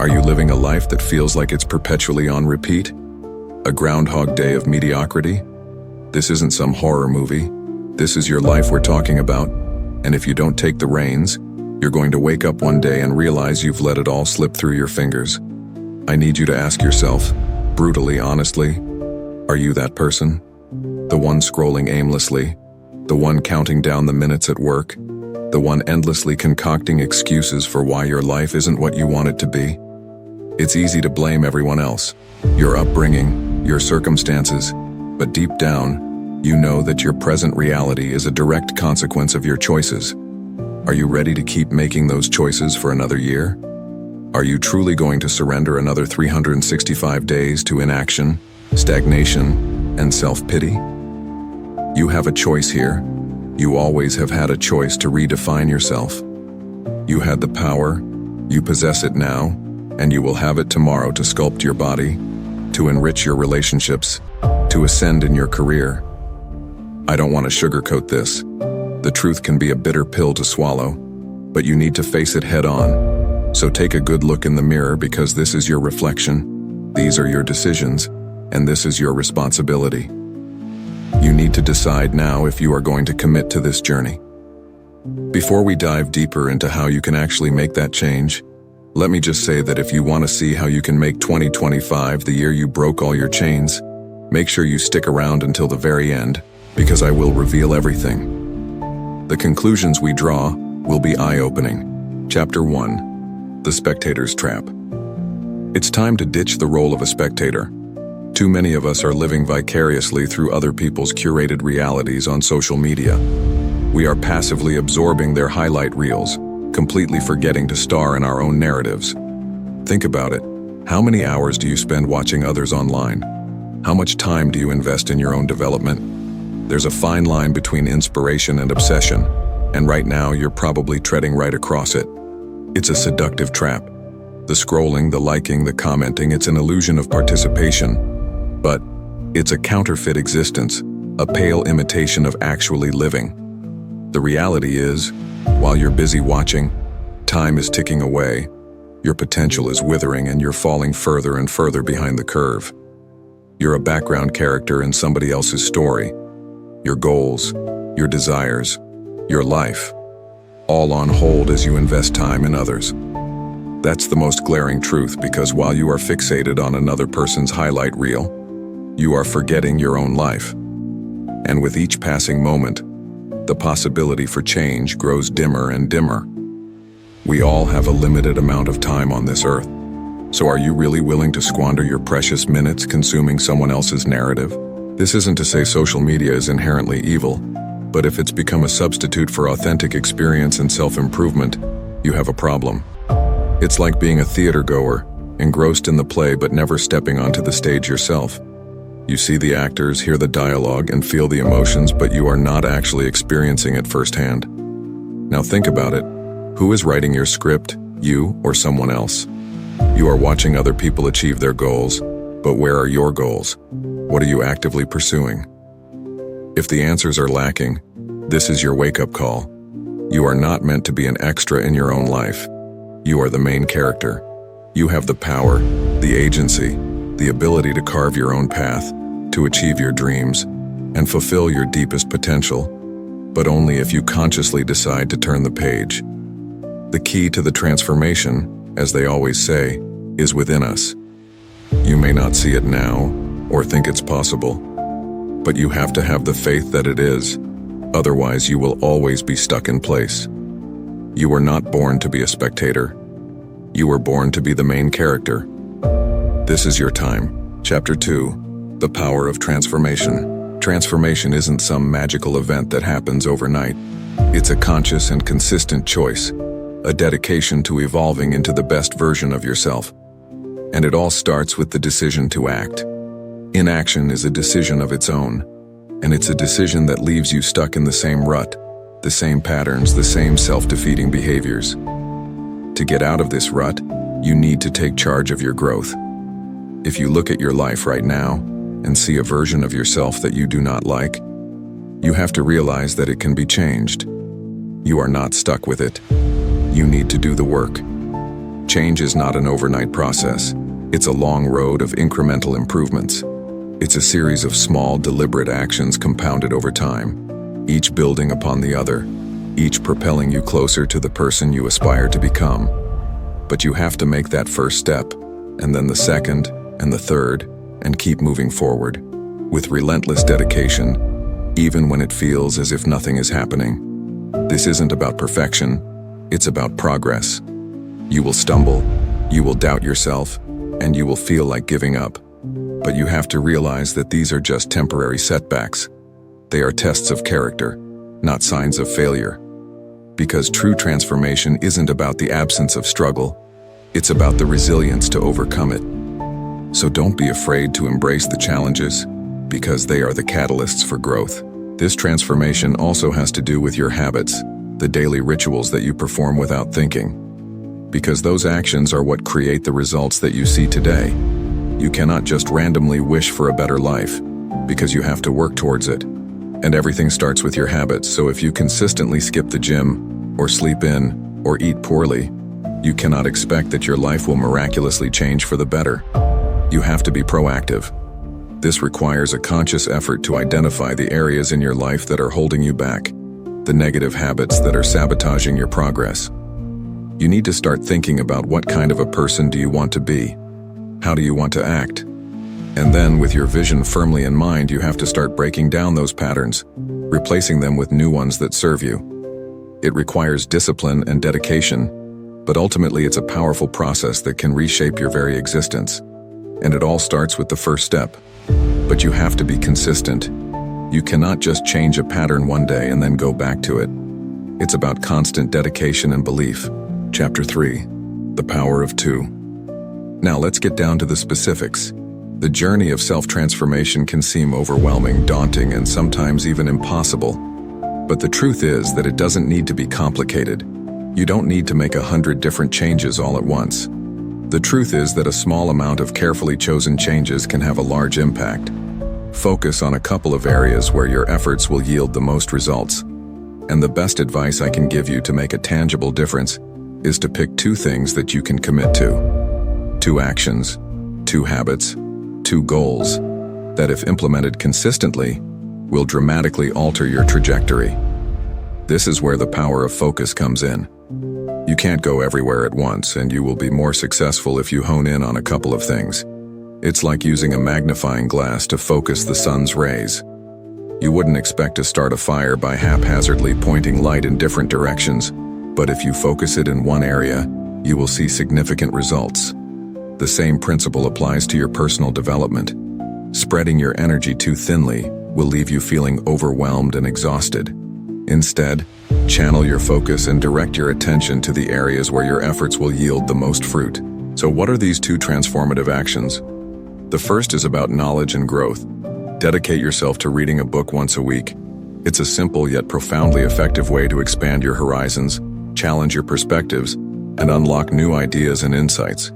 Are you living a life that feels like it's perpetually on repeat? A Groundhog Day of mediocrity? This isn't some horror movie. This is your life we're talking about. And if you don't take the reins, you're going to wake up one day and realize you've let it all slip through your fingers. I need you to ask yourself, brutally honestly, are you that person? The one scrolling aimlessly, the one counting down the minutes at work, the one endlessly concocting excuses for why your life isn't what you want it to be? It's easy to blame everyone else, your upbringing, your circumstances, but deep down, you know that your present reality is a direct consequence of your choices. Are you ready to keep making those choices for another year? Are you truly going to surrender another 365 days to inaction, stagnation, and self-pity? You have a choice here. You always have had a choice to redefine yourself. You had the power, you possess it now, and you will have it tomorrow to sculpt your body, to enrich your relationships, to ascend in your career. I don't want to sugarcoat this. The truth can be a bitter pill to swallow, but you need to face it head on. So take a good look in the mirror, because this is your reflection, these are your decisions, and this is your responsibility. You need to decide now if you are going to commit to this journey. Before we dive deeper into how you can actually make that change, let me just say that if you want to see how you can make 2025 the year you broke all your chains, make sure you stick around until the very end, because I will reveal everything. The conclusions we draw will be eye-opening. Chapter 1: The Spectator's Trap. It's time to ditch the role of a spectator. Too many of us are living vicariously through other people's curated realities on social media. We are passively absorbing their highlight reels, completely forgetting to star in our own narratives. Think about it. How many hours do you spend watching others online? How much time do you invest in your own development? There's a fine line between inspiration and obsession, and right now you're probably treading right across it. It's a seductive trap. The scrolling, the liking, the commenting, it's an illusion of participation. But it's a counterfeit existence, a pale imitation of actually living. The reality is, while you're busy watching, time is ticking away, your potential is withering, and you're falling further and further behind the curve. You're a background character in somebody else's story. Your goals, your desires, your life, all on hold as you invest time in others. That's the most glaring truth, because while you are fixated on another person's highlight reel, you are forgetting your own life. And with each passing moment, the possibility for change grows dimmer and dimmer. We all have a limited amount of time on this earth. So are you really willing to squander your precious minutes consuming someone else's narrative? This isn't to say social media is inherently evil, but if it's become a substitute for authentic experience and self-improvement, you have a problem. It's like being a theater goer, engrossed in the play but never stepping onto the stage yourself. You see the actors, hear the dialogue, and feel the emotions, but you are not actually experiencing it firsthand. Now think about it. Who is writing your script, you or someone else? You are watching other people achieve their goals, but where are your goals? What are you actively pursuing? If the answers are lacking, this is your wake-up call. You are not meant to be an extra in your own life. You are the main character. You have the power, the agency, the ability to carve your own path, to achieve your dreams, and fulfill your deepest potential, but only if you consciously decide to turn the page. The key to the transformation, as they always say, is within us. You may not see it now, or think it's possible, but you have to have the faith that it is. Otherwise, you will always be stuck in place. You were not born to be a spectator. You were born to be the main character. This is your time. Chapter 2: The Power of Transformation. Transformation isn't some magical event that happens overnight. It's a conscious and consistent choice, a dedication to evolving into the best version of yourself. And it all starts with the decision to act. Inaction is a decision of its own, and it's a decision that leaves you stuck in the same rut, the same patterns, the same self-defeating behaviors. To get out of this rut, you need to take charge of your growth. If you look at your life right now and see a version of yourself that you do not like, you have to realize that it can be changed. You are not stuck with it. You need to do the work. Change is not an overnight process. It's a long road of incremental improvements. It's a series of small, deliberate actions compounded over time, each building upon the other, each propelling you closer to the person you aspire to become. But you have to make that first step, and then the second, and the third, and keep moving forward, with relentless dedication, even when it feels as if nothing is happening. This isn't about perfection, it's about progress. You will stumble, you will doubt yourself, and you will feel like giving up. But you have to realize that these are just temporary setbacks. They are tests of character, not signs of failure. Because true transformation isn't about the absence of struggle, it's about the resilience to overcome it. So don't be afraid to embrace the challenges, because they are the catalysts for growth. This transformation also has to do with your habits, the daily rituals that you perform without thinking. Because those actions are what create the results that you see today. You cannot just randomly wish for a better life, because you have to work towards it. And everything starts with your habits, so if you consistently skip the gym, or sleep in, or eat poorly, you cannot expect that your life will miraculously change for the better. You have to be proactive. This requires a conscious effort to identify the areas in your life that are holding you back, the negative habits that are sabotaging your progress. You need to start thinking about what kind of a person do you want to be? How do you want to act? And then, with your vision firmly in mind, you have to start breaking down those patterns, replacing them with new ones that serve you. It requires discipline and dedication, but ultimately it's a powerful process that can reshape your very existence. And it all starts with the first step. But you have to be consistent. You cannot just change a pattern one day and then go back to it. It's about constant dedication and belief. Chapter 3. The Power of Two. Now let's get down to the specifics. The journey of self-transformation can seem overwhelming, daunting, and sometimes even impossible. But the truth is that it doesn't need to be complicated. You don't need to make 100 different changes all at once. The truth is that a small amount of carefully chosen changes can have a large impact. Focus on a couple of areas where your efforts will yield the most results. And the best advice I can give you to make a tangible difference is to pick 2 things that you can commit to. 2 actions, 2 habits, 2 goals that, if implemented consistently, will dramatically alter your trajectory. This is where the power of focus comes in. You can't go everywhere at once, and you will be more successful if you hone in on a couple of things. It's like using a magnifying glass to focus the sun's rays. You wouldn't expect to start a fire by haphazardly pointing light in different directions, but if you focus it in one area, you will see significant results. The same principle applies to your personal development. Spreading your energy too thinly will leave you feeling overwhelmed and exhausted. Instead, channel your focus and direct your attention to the areas where your efforts will yield the most fruit. So what are these 2 transformative actions? The first is about knowledge and growth. Dedicate yourself to reading a book once a week. It's a simple yet profoundly effective way to expand your horizons, challenge your perspectives, and unlock new ideas and insights.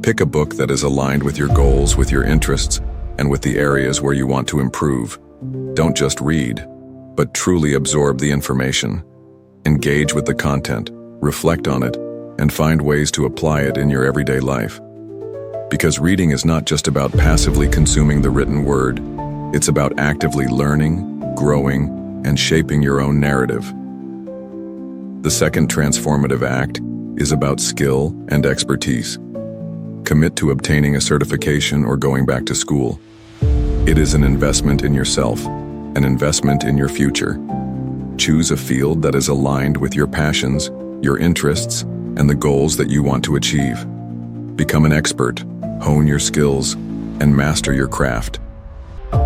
Pick a book that is aligned with your goals, with your interests, and with the areas where you want to improve. Don't just read, but truly absorb the information. Engage with the content, reflect on it, and find ways to apply it in your everyday life. Because reading is not just about passively consuming the written word, it's about actively learning, growing, and shaping your own narrative. The second transformative act is about skill and expertise. Commit to obtaining a certification or going back to school. It is an investment in yourself, an investment in your future. Choose a field that is aligned with your passions, your interests, and the goals that you want to achieve. Become an expert, hone your skills, and master your craft.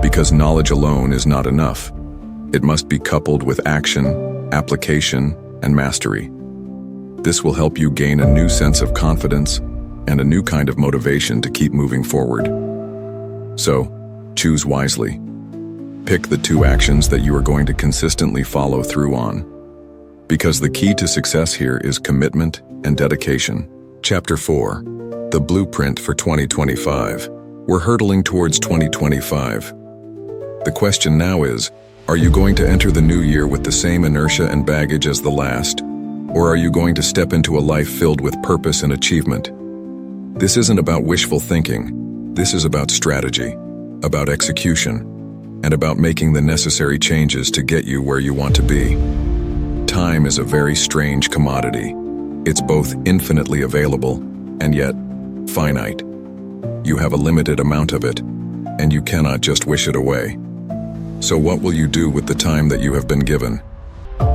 Because knowledge alone is not enough. It must be coupled with action, application, and mastery. This will help you gain a new sense of confidence and a new kind of motivation to keep moving forward. So, choose wisely. Pick the 2 actions that you are going to consistently follow through on. Because the key to success here is commitment and dedication. Chapter 4. The Blueprint for 2025. We're hurtling towards 2025. The question now is, are you going to enter the new year with the same inertia and baggage as the last? Or are you going to step into a life filled with purpose and achievement? This isn't about wishful thinking. This is about strategy, about execution, and about making the necessary changes to get you where you want to be. Time is a very strange commodity. It's both infinitely available and yet finite. You have a limited amount of it, and you cannot just wish it away. So what will you do with the time that you have been given?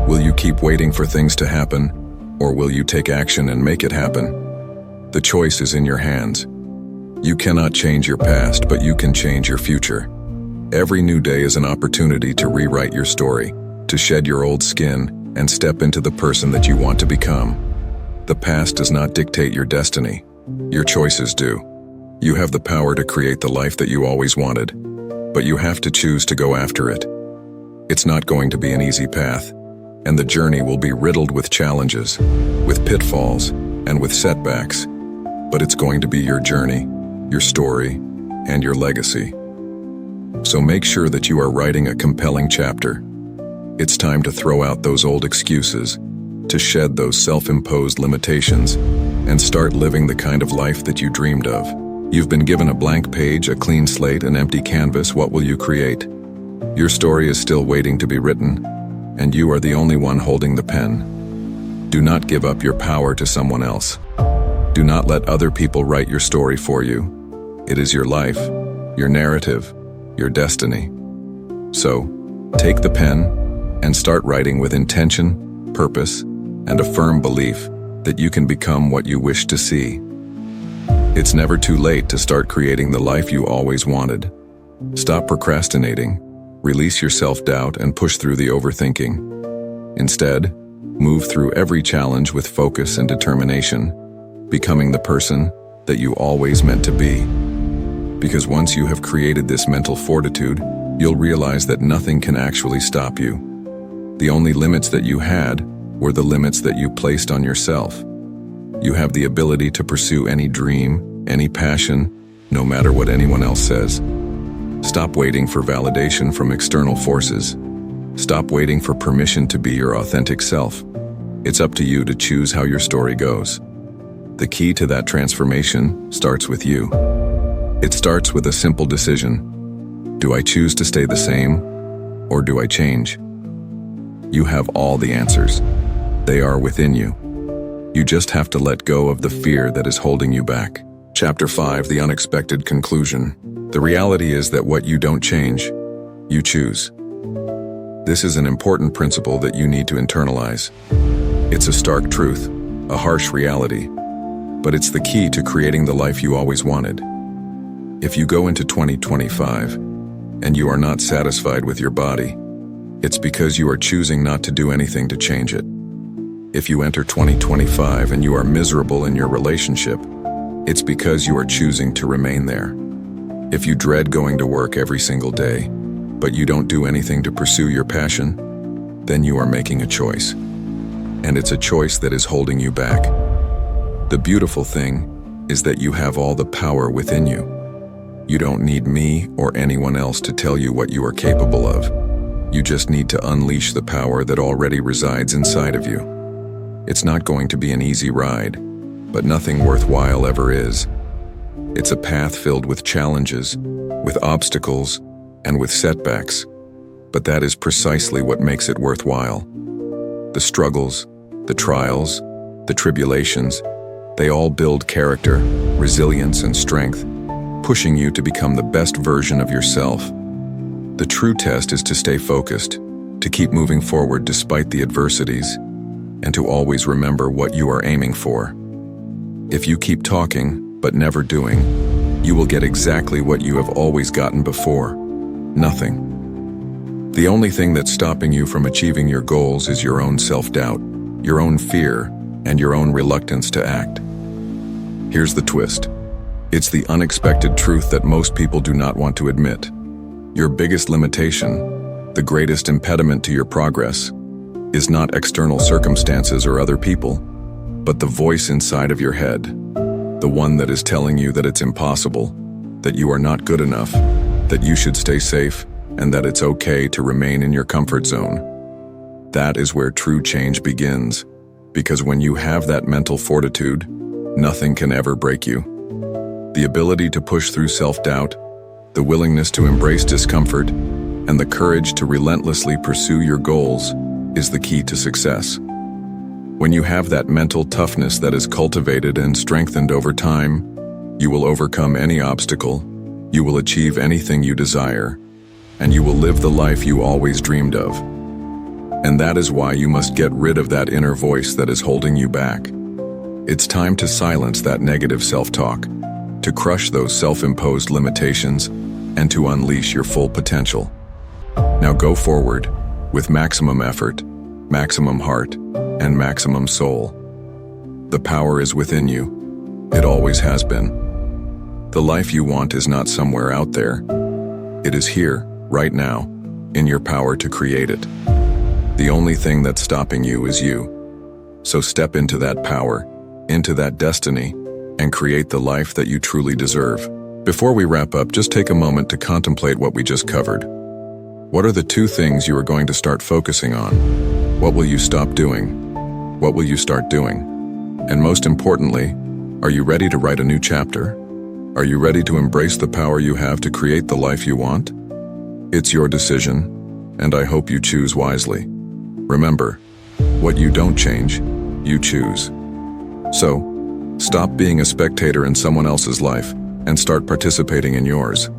Will you keep waiting for things to happen, or will you take action and make it happen? The choice is in your hands. You cannot change your past, but you can change your future. Every new day is an opportunity to rewrite your story, to shed your old skin, and step into the person that you want to become. The past does not dictate your destiny. Your choices do. You have the power to create the life that you always wanted, but you have to choose to go after it. It's not going to be an easy path, and the journey will be riddled with challenges, with pitfalls, and with setbacks. But it's going to be your journey, your story, and your legacy. So make sure that you are writing a compelling chapter. It's time to throw out those old excuses, to shed those self-imposed limitations, and start living the kind of life that you dreamed of. You've been given a blank page, a clean slate, an empty canvas. What will you create? Your story is still waiting to be written, and you are the only one holding the pen. Do not give up your power to someone else. Do not let other people write your story for you. It is your life, your narrative, your destiny. So, take the pen and start writing with intention, purpose, and a firm belief that you can become what you wish to see. It's never too late to start creating the life you always wanted. Stop procrastinating, release your self-doubt, and push through the overthinking. Instead, move through every challenge with focus and determination, becoming the person that you always meant to be. Because once you have created this mental fortitude, you'll realize that nothing can actually stop you. The only limits that you had were the limits that you placed on yourself. You have the ability to pursue any dream, any passion, no matter what anyone else says. Stop waiting for validation from external forces. Stop waiting for permission to be your authentic self. It's up to you to choose how your story goes. The key to that transformation starts with you. It starts with a simple decision. Do I choose to stay the same, or do I change? You have all the answers. They are within you. You just have to let go of the fear that is holding you back. Chapter 5, The Unexpected Conclusion. The reality is that what you don't change, you choose. This is an important principle that you need to internalize. It's a stark truth, a harsh reality, but it's the key to creating the life you always wanted. If you go into 2025 and you are not satisfied with your body, it's because you are choosing not to do anything to change it. If you enter 2025 and you are miserable in your relationship, it's because you are choosing to remain there. If you dread going to work every single day, but you don't do anything to pursue your passion, then you are making a choice. And it's a choice that is holding you back. The beautiful thing is that you have all the power within you. You don't need me or anyone else to tell you what you are capable of. You just need to unleash the power that already resides inside of you. It's not going to be an easy ride, but nothing worthwhile ever is. It's a path filled with challenges, with obstacles, and with setbacks, but that is precisely what makes it worthwhile. The struggles, the trials, the tribulations, they all build character, resilience, and strength, pushing you to become the best version of yourself. The true test is to stay focused, to keep moving forward despite the adversities, and to always remember what you are aiming for. If you keep talking, but never doing, you will get exactly what you have always gotten before: nothing. The only thing that's stopping you from achieving your goals is your own self-doubt, your own fear, and your own reluctance to act. Here's the twist. It's the unexpected truth that most people do not want to admit. Your biggest limitation, the greatest impediment to your progress, is not external circumstances or other people, but the voice inside of your head, the one that is telling you that it's impossible, that you are not good enough, that you should stay safe, and that it's okay to remain in your comfort zone. That is where true change begins, Because when you have that mental fortitude, nothing can ever break you. The ability to push through self-doubt, the willingness to embrace discomfort, and the courage to relentlessly pursue your goals is the key to success. When you have that mental toughness that is cultivated and strengthened over time, you will overcome any obstacle, you will achieve anything you desire, and you will live the life you always dreamed of. And that is why you must get rid of that inner voice that is holding you back. It's time to silence that negative self-talk, to crush those self-imposed limitations, and to unleash your full potential. Now go forward with maximum effort, maximum heart, and maximum soul. The power is within you. It always has been. The life you want is not somewhere out there. It is here, right now, in your power to create it. The only thing that's stopping you is you. So step into that power, into that destiny, and create the life that you truly deserve. Before we wrap up, just take a moment to contemplate what we just covered. What are the 2 things you are going to start focusing on? What will you stop doing? What will you start doing? And most importantly, are you ready to write a new chapter? Are you ready to embrace the power you have to create the life you want? It's your decision, and I hope you choose wisely. Remember, what you don't change, you choose. So, stop being a spectator in someone else's life and start participating in yours.